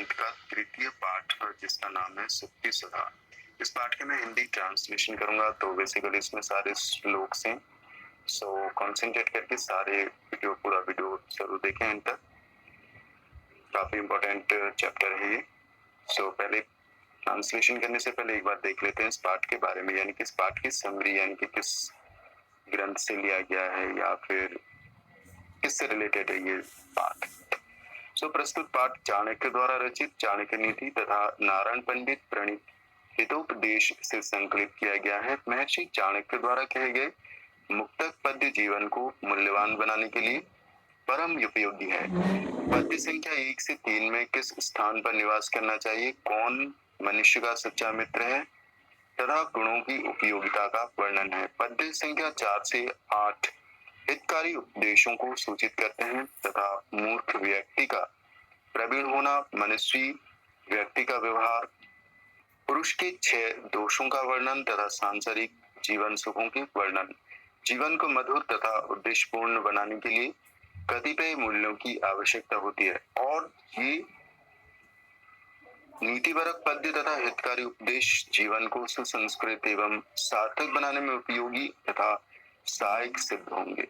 गणित का तृतीय पाठ जिसका नाम है सुक्ति सुधा। इस पाठ के मैं हिंदी ट्रांसलेशन करूंगा, तो बेसिकली इसमें सारे श्लोक हैं, सो कॉन्सेंट्रेट करके सारे पूरा वीडियो जरूर देखें एंड तक। काफी इंपॉर्टेंट चैप्टर है ये। सो पहले ट्रांसलेशन करने से पहले एक बार देख लेते हैं इस पाठ के बारे में, यानी कि इस पाठ की समरी, यानी कि किस ग्रंथ से लिया गया है या फिर किससे रिलेटेड है ये पाठ। प्रस्तुत पाठ चाणक्य द्वारा रचित चाणक्य नीति तथा नारायण पंडित प्रणीत हितोपदेश से संकलित किया गया है। महर्षि चाणक्य द्वारा कहे गए मुक्तक पद्य जीवन को मूल्यवान बनाने के लिए परम उपयोगी है। पद्य संख्या 1 से 3 में किस स्थान पर निवास करना चाहिए, कौन मनुष्य का सच्चा मित्र है तथा गुणों की उपयोगिता का वर्णन है। पद्य संख्या 4 से 8 हितकारी उपदेशों को सूचित करते हैं तथा मूर्ख व्यक्ति का प्रवीण होना, मनुष्य व्यक्ति का व्यवहार, पुरुष के 6 दोषों का वर्णन तथा सांसारिक जीवन सुखों के वर्णन, जीवन को मधुर तथा उद्देश्यपूर्ण बनाने के लिए कतिपय मूल्यों की आवश्यकता होती है और ये नीतिपरक पद्य तथा हितकारी उपदेश जीवन को सुसंस्कृत एवं सार्थक बनाने में उपयोगी तथा सहायक सिद्ध होंगे।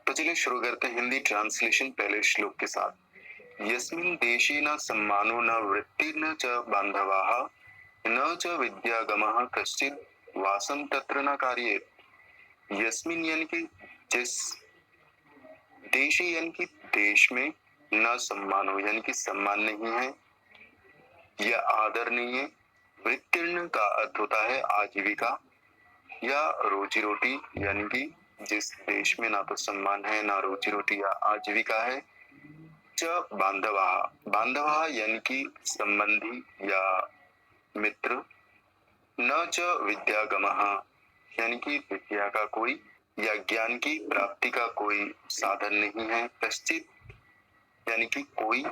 तो चलिए शुरू करते हैं हिंदी ट्रांसलेशन पहले श्लोक के साथ। यस्मिन् देशे न सम्मानो न वृत्तिर्न च बान्धवाः न च विद्यागमः कश्चित् वासं तत्र न कारयेत्। यस्मिन् यानी कि जिस, देशे यानी कि देश में, न सम्मानो यानी कि सम्मान नहीं है या आदर नहीं है, वृत्तिर्न का अर्थ होता है आजीविका या रोजी रोटी, यानी कि जिस देश में ना तो सम्मान है ना रोजी रोटी या आजीविका है। च बांधवा, बांधवा यानी कि संबंधी या मित्र। न च विद्यागमः यानी कि विद्या का कोई या ज्ञान की प्राप्ति का कोई साधन नहीं है। कश्चित यानी कि कोई,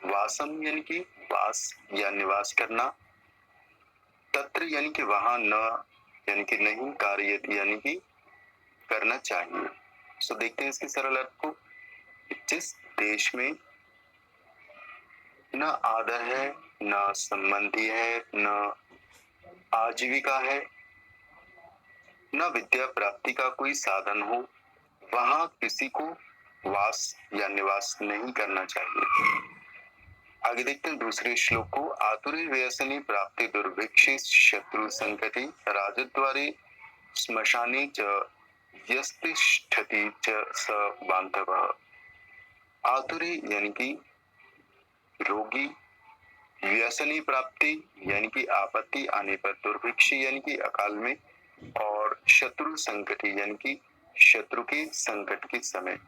वासम यानी कि वास या निवास करना, तत्र यानी कि वहां, न यानी कि नहीं, कार्यत यानी कि करना चाहिए। सो देखते हैं इसके सरल अर्थ को। जिस देश में न आदर है, न संबंधी है, न आजीविका है, न विद्या प्राप्ति का कोई साधन हो, वहां किसी को वास या निवास नहीं करना चाहिए। आगे देखते हैं दूसरे श्लोक को। आतुरे व्यसनी प्राप्ति दुर्भिक्षे शत्रु संकटे राजद्वारे श्मशाने च यस्तिष्ठति च स बांधवः। आतुरे यानी कि रोगी, व्यसनी प्राप्ति यानी कि आपत्ति आने पर, दुर्भिक्षी यानी कि अकाल में, और शत्रु संकट यानी कि शत्रु के संकट के समय,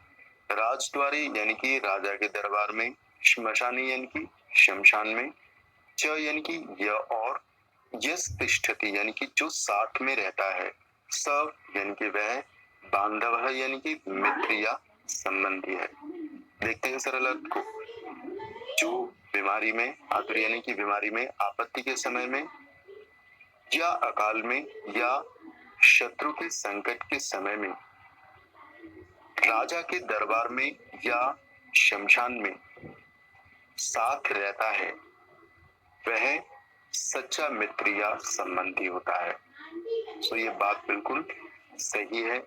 राजद्वारे यानी कि राजा के दरबार में, श्मशानी यानी कि शमशान में, च यानी कि यह, और यस तिष्ठति यानी कि जो साथ में रहता है, सब यानी कि वह, बांधव यानी कि मित्र या संबंधी है। देखते हैं सरल अर्थ को। जो बीमारी में, आतुर यानी कि बीमारी में, आपत्ति के समय में या अकाल में या शत्रु के संकट के समय में, राजा के दरबार में या शमशान में साथ रहता है, वह सच्चा मित्र या संबंधी होता है। सो ये बात बिल्कुल सही है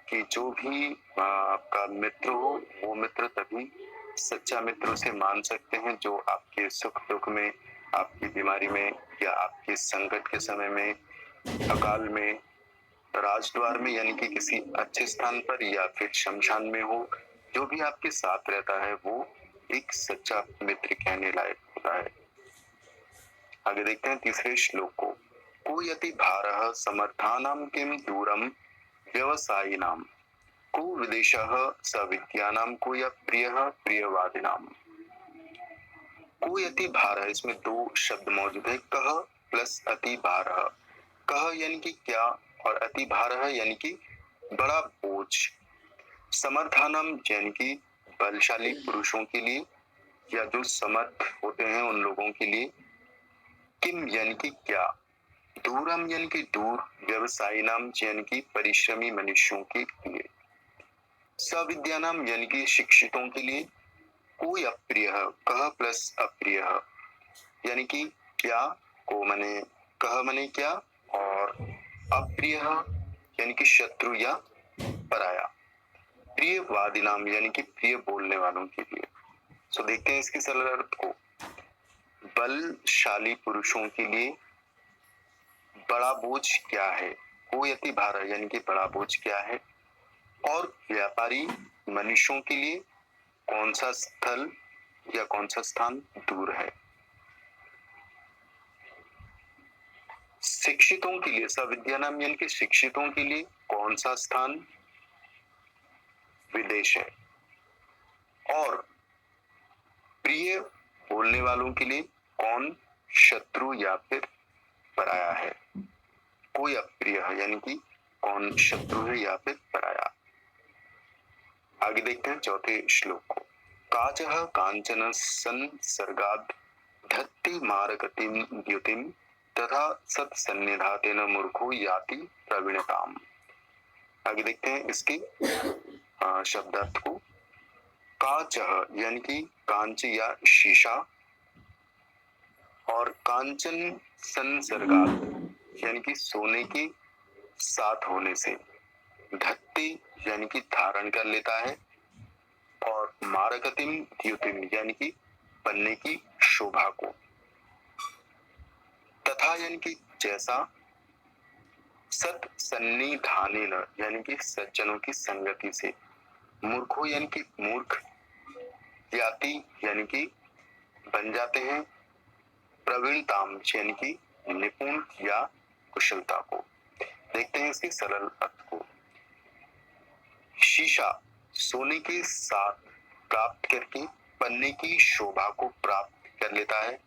कि जो भी आपका मित्र हो, वो मित्र तभी सच्चा मित्र उसे मान सकते हैं जो आपके सुख दुख में, आपकी बीमारी में या आपके संकट के समय में, अकाल में, राजद्वार में यानी कि किसी अच्छे स्थान पर या फिर शमशान में हो, जो भी आपके साथ रहता है वो एक सच्चा मित्र कहने लायक होता है। आगे देखते हैं तीसरे श्लोक को। कोयति भारः समर्थानां किं दूरं व्यवसायिनां, को विदेशः स विद्यानां, को या प्रियः प्रियवादिनां। को यति भारः, इसमें 2 शब्द मौजूद है, कह प्लस अति भारः। कह यानी कि क्या और अति भारः यानी कि बड़ा बोझ। समर्थानाम यानी कि बलशाली पुरुषों के लिए या जो समर्थ होते हैं उन लोगों के लिए। किम यानी कि क्या। दूरम यानी कि दूर। व्यवसायी नाम यानी कि परिश्रमी मनुष्यों के लिए। सविद्यानाम यानी कि शिक्षितों के लिए। कोई अप्रिय, कह प्लस अप्रिय, यानी कि क्या, को मने कह मने क्या, और अप्रिय यानी कि शत्रु या पराया। प्रिय वादिनाम यानी कि प्रिय बोलने वालों के लिए। सो देखते हैं इसके सरल अर्थ को। बलशाली पुरुषों के लिए बड़ा बोझ क्या है, कोई अति भार यानी कि बड़ा बोझ क्या है, और व्यापारी मनुष्यों के लिए कौन सा स्थल या कौन सा स्थान दूर है। शिक्षितों के लिए, सविद्यानाम यानी कि शिक्षितों के लिए कौन सा स्थान विदेश है, और प्रिय बोलने वालों के लिए कौन शत्रु या फिर पराया है। कोई अप्रिय है यानी कि कौन शत्रु है या फिर पराया। आगे देखते हैं चौथे श्लोक को। काचः कांचन संसर्गाद धत्ति मारकतिम द्युतिम तथा सत्सन्निधातेन मूर्खो याति प्रवीणताम। आगे देखते हैं इसके शब्दार्थ को। काचः यानी कि कांच या शीशा, और कांचन संसर्गात यानी कि सोने के साथ होने से, धत्ती यानी कि धारण कर लेता है, और मारकतिम द्युतिम यानी कि बनने की शोभा को, तथा यानी कि जैसा, सत सन्निधानेन यानी कि सज्जनों की संगति से, मूर्खो यानी कि मूर्ख, याति यानी कि बन जाते हैं, प्रवीणताम यानी कि निपुण या कुशलता को। देखते हैं इसके सरल अर्थ को। शीशा सोने के साथ प्राप्त करके बनने की शोभा को प्राप्त कर लेता है,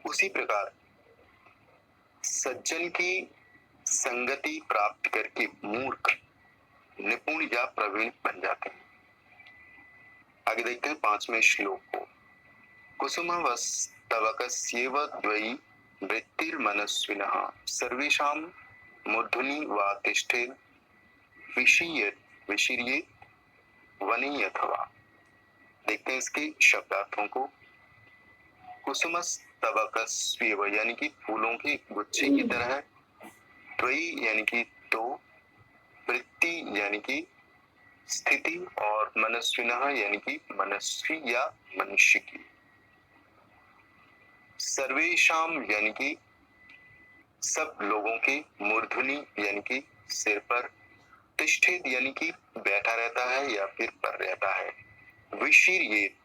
उसी प्रकार सज्जन की संगति प्राप्त करके मूर्ख निपुण या प्रवीण बन जाते हैं। आगे देखते हैं पांचवें श्लोक को। कुसुमवस्तवकस्येव द्वयी वृत्तिर्मनस्विनः सर्वेषां मूर्धनि वा तिष्ठेत् विशीर्येत् वने अथवा। देखते हैं इसके शब्दार्थों को। कुसुमस्तवकस्येव यानी कि फूलों के गुच्छे की तरह, द्वयी यानी कि दो, वृत्ति यानी कि स्थिति, और मनस्विनः यानी कि मनस्वी या मनुष्य की। सर्वेशाम यानी कि सब लोगों के, मूर्धनि यानी कि सिर पर, तिष्ठेत यानी कि बैठा रहता है या फिर पर रहता है, विशीर्येत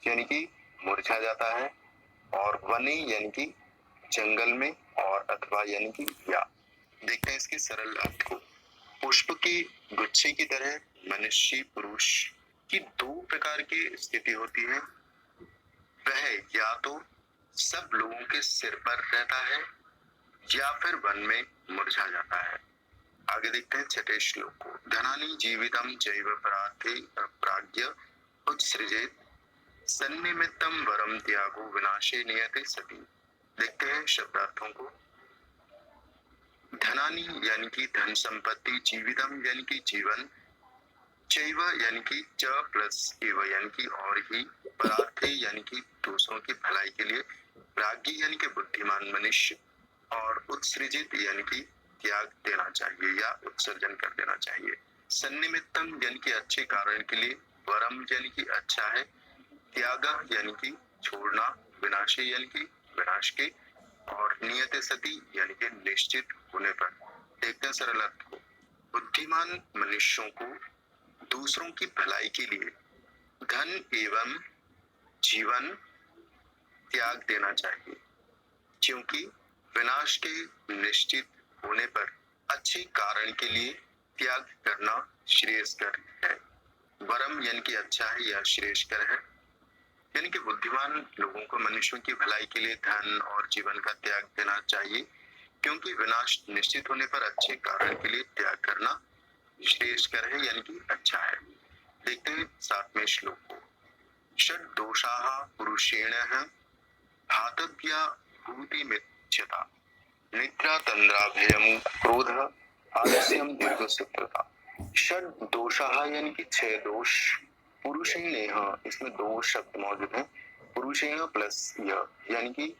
यानी कि मुरझा जाता है, और वने यानी कि जंगल में, और अथवा यानी कि या। देखते हैं इसके सरल अर्थ को। पुष्प के गुच्छे की तरह मनुष्य पुरुष की दो प्रकार की स्थिति होती है। वह या तो सब लोगों के सिर पर रहता है या फिर वन में मुरझा जाता है। आगे देखते हैं छठे श्लोक को। धनानि जीवितम चैव परार्थे प्राज्ञ उत्सृजेत सन्निमित्तम वरम त्यागो विनाशे नियते सति। देखते हैं शब्दार्थों को। धनानि यानी कि धन संपत्ति, जीवितम यानी कि जीवन, चैव यानी कि च प्लस एव यानी कि और ही, परार्थे यानी कि दूसरों की भलाई के लिए, प्राज्ञ यानी कि बुद्धिमान मनुष्य, और उत्सृजित यानी कि त्याग देना चाहिए या उत्सर्जन कर देना चाहिए। सन्निमित्तम यानी कि अच्छे कारण के लिए, वरम यानी कि अच्छा है, त्याग यानी कि छोड़ना, विनाशे यानी कि विनाश के, और नियते सति यानी कि निश्चित होने पर। देखते हैं सरल अर्थ को। बुद्धिमान मनुष्यों को दूसरों की भलाई के लिए धन एवं जीवन त्याग देना चाहिए, क्योंकि विनाश के निश्चित होने पर अच्छे कारण के लिए त्याग करना श्रेयस्कर है। वरम यानी कि अच्छा है या श्रेयस्कर है, यानी कि बुद्धिमान लोगों को मनुष्यों की भलाई के लिए धन और जीवन का त्याग देना चाहिए, क्योंकि विनाश निश्चित होने पर अच्छे कारण के लिए त्याग करना श्रेयस्कर है यानी कि अच्छा है। देखते हैं सातवें श्लोक को। षड दोषाः पुरुषेण हातव्या भूतिमिच्छता निद्रा तंद्रा भयम क्रोध आलस्यम दीर्घसूत्रता। षड दोषाः यानी कि छह दोष पुरुषेण, हाँ इसमें दो शब्द मौजूद हैं, पुरुषेण प्लस यह, यानी कि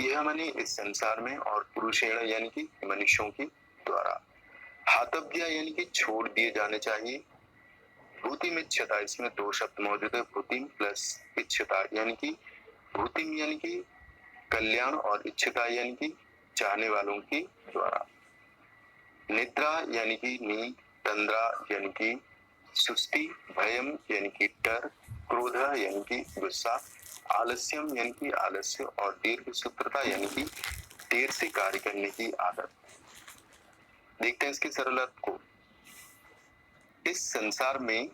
यह माने इस संसार में, और पुरुषेण यानी कि मनुष्यों के द्वारा। हातव्य यानी कि छोड़ दिए जाने चाहिए। भूतिम इच्छता, इसमें दो शब्द मौजूद है, भूतिम प्लस इच्छता, यानी कि भूतिम यानी कि कल्याण और इच्छता यानी कि चाहने वालों के द्वारा। निद्रा यानी कि नींद, तंद्रा यानी कि सुस्ती, भयम यानी कि डर, क्रोध यानी कि गुस्सा, आलस्यम यानी कि आलस्य, और दीर्घ सूत्रता यानी कि देर से कार्य करने की आदत। देखते हैं इसकी सरल अर्थ को। इस संसार में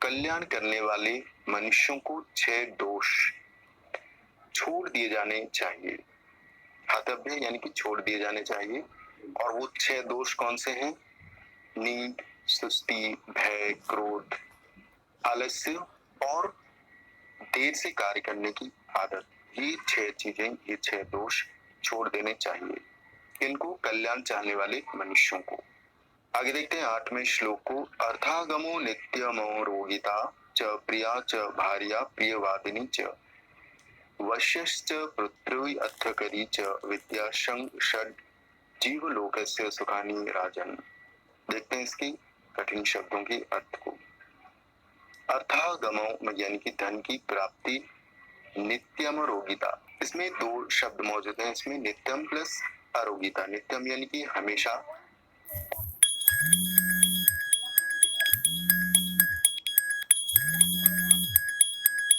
कल्याण करने वाले मनुष्यों को 6 दोष छोड़ दिए जाने चाहिए। हतव्य यानी कि छोड़ दिए जाने चाहिए, और वो 6 दोष कौन से हैं? नींद, सुस्ती, भय, क्रोध, आलस्य और देर से कार्य करने की आदत। ये 6 चीजें, ये 6 दोष छोड़ देने चाहिए इनको कल्याण चाहने वाले मनुष्यों को। आगे देखते हैं 8वें श्लोक को। अर्थागमो नित्यमो रोगिता च प्रिया च भार्या प्रियवादिनी च वश्यश्च पुत्री अर्थकरी च विद्याशं षड जीवलोकस्य सुखानि राजन। देखते हैं इसकी कठिन शब्दों के अर्थ को। अर्थागमो यानी कि धन की प्राप्ति, नित्यम रोगिता, इसमें दो शब्द मौजूद हैं, इसमें नित्यम प्लस अरोगिता। नित्यम यानी कि हमेशा,